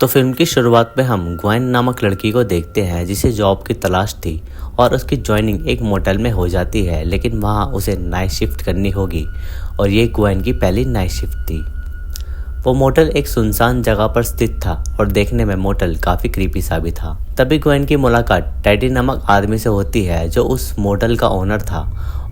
तो फिल्म की शुरुआत में हम ग्वेन नामक लड़की को देखते हैं जिसे जॉब की तलाश थी और उसकी ज्वाइनिंग एक मोटेल में हो जाती है, लेकिन वहाँ उसे नाइट शिफ्ट करनी होगी और ये ग्वेन की पहली नाइट शिफ्ट थी। वो मोटेल एक सुनसान जगह पर स्थित था और देखने में मोटेल काफ़ी क्रीपी सा भी था। तभी ग्वेन की मुलाकात टेडी नामक आदमी से होती है जो उस मोटेल का ओनर था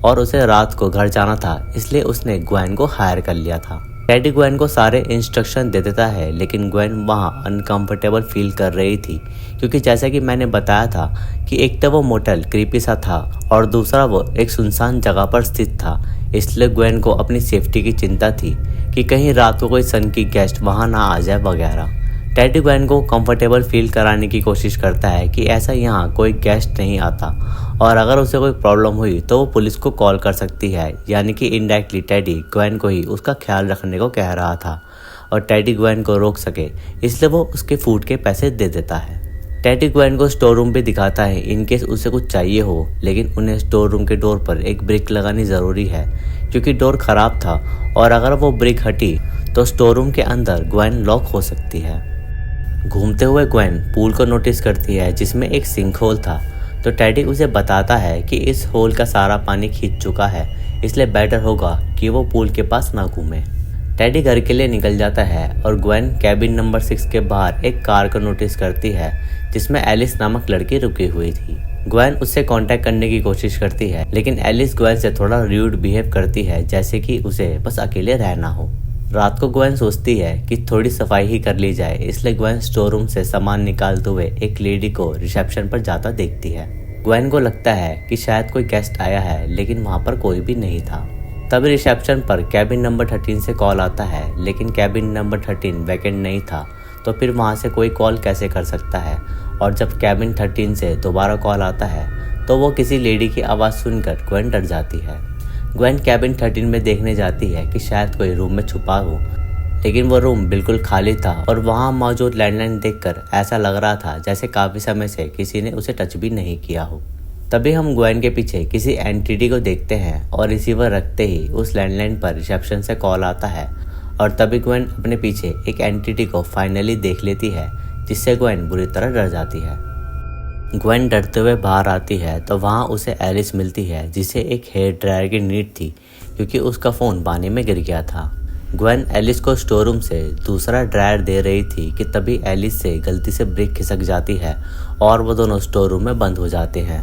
और उसे रात को घर जाना था, इसलिए उसने ग्वेन को हायर कर लिया था। टेडी ग्वेन को सारे इंस्ट्रक्शन दे देता है, लेकिन ग्वेन वहाँ अनकंफर्टेबल फील कर रही थी क्योंकि जैसा कि मैंने बताया था कि एक तो वो मोटेल क्रीपी सा था और दूसरा वो एक सुनसान जगह पर स्थित था, इसलिए ग्वेन को अपनी सेफ्टी की चिंता थी कि कहीं रात को कोई सन की गेस्ट वहाँ ना आ जाए वगैरह। टेडी ग्वेन को कंफर्टेबल फील कराने की कोशिश करता है कि ऐसा यहाँ कोई गेस्ट नहीं आता और अगर उसे कोई प्रॉब्लम हुई तो वो पुलिस को कॉल कर सकती है, यानी कि इनडायरेक्टली टेडी ग्वेन को ही उसका ख्याल रखने को कह रहा था और टेडी ग्वेन को रोक सके इसलिए वो उसके फूड के पैसे दे देता है। टेडी ग्वेन को स्टोर रूम भी दिखाता है इन केस उसे कुछ चाहिए हो, लेकिन उन्हें स्टोर रूम के डोर पर एक ब्रिक लगानी ज़रूरी है क्योंकि डोर ख़राब था और अगर वो ब्रिक हटी तो स्टोर रूम के अंदर ग्वेन लॉक हो सकती है। घूमते हुए ग्वेन पूल को नोटिस करती है जिसमें एक सिंक होल था, तो टेडी उसे बताता है कि इस होल का सारा पानी खींच चुका है, इसलिए बेटर होगा कि वो पूल के पास ना घूमे। टेडी घर के लिए निकल जाता है और ग्वेन कैबिन नंबर 6 के बाहर एक कार को नोटिस करती है जिसमें एलिस नामक लड़की रुकी हुई थी। ग्वेन उससे कांटेक्ट करने की कोशिश करती है, लेकिन एलिस ग्वेन से थोड़ा र्यूड बिहेव करती है, जैसे कि उसे बस अकेले रहना हो। रात को ग्वेन सोचती है कि थोड़ी सफाई ही कर ली जाए, इसलिए ग्वेन स्टोर रूम से सामान निकालते हुए एक लेडी को रिसेप्शन पर जाता देखती है। ग्वेन को लगता है कि शायद कोई गेस्ट आया है, लेकिन वहाँ पर कोई भी नहीं था। तभी रिसेप्शन पर कैबिन नंबर 13 से कॉल आता है, लेकिन कैबिन नंबर 13 वैकेंट नहीं था, तो फिर वहाँ से कोई कॉल कैसे कर सकता है। और जब कैबिन 13 से दोबारा कॉल आता है तो वो किसी लेडी की आवाज़ सुनकर ग्वेन डर जाती है। ग्वेन कैबिन 13 में देखने जाती है कि शायद कोई रूम में छुपा हो, लेकिन वो रूम बिल्कुल खाली था और वहाँ मौजूद लैंडलाइन देखकर ऐसा लग रहा था जैसे काफ़ी समय से किसी ने उसे टच भी नहीं किया हो। तभी हम ग्वेन के पीछे किसी एंटिटी को देखते हैं और रिसीवर रखते ही उस लैंडलाइन पर रिसेप्शन से कॉल आता है और तभी ग्वेन अपने पीछे एक एंटिटी को फाइनली देख लेती है, जिससे ग्वेन बुरी तरह डर जाती है। ग्वेन डरते हुए बाहर आती है तो वहाँ उसे एलिस मिलती है जिसे एक हेयर ड्रायर की नीड थी क्योंकि उसका फ़ोन पानी में गिर गया था। ग्वेन एलिस को स्टोर रूम से दूसरा ड्रायर दे रही थी कि तभी एलिस से गलती से ब्रिक खिसक जाती है और वो दोनों स्टोर रूम में बंद हो जाते हैं।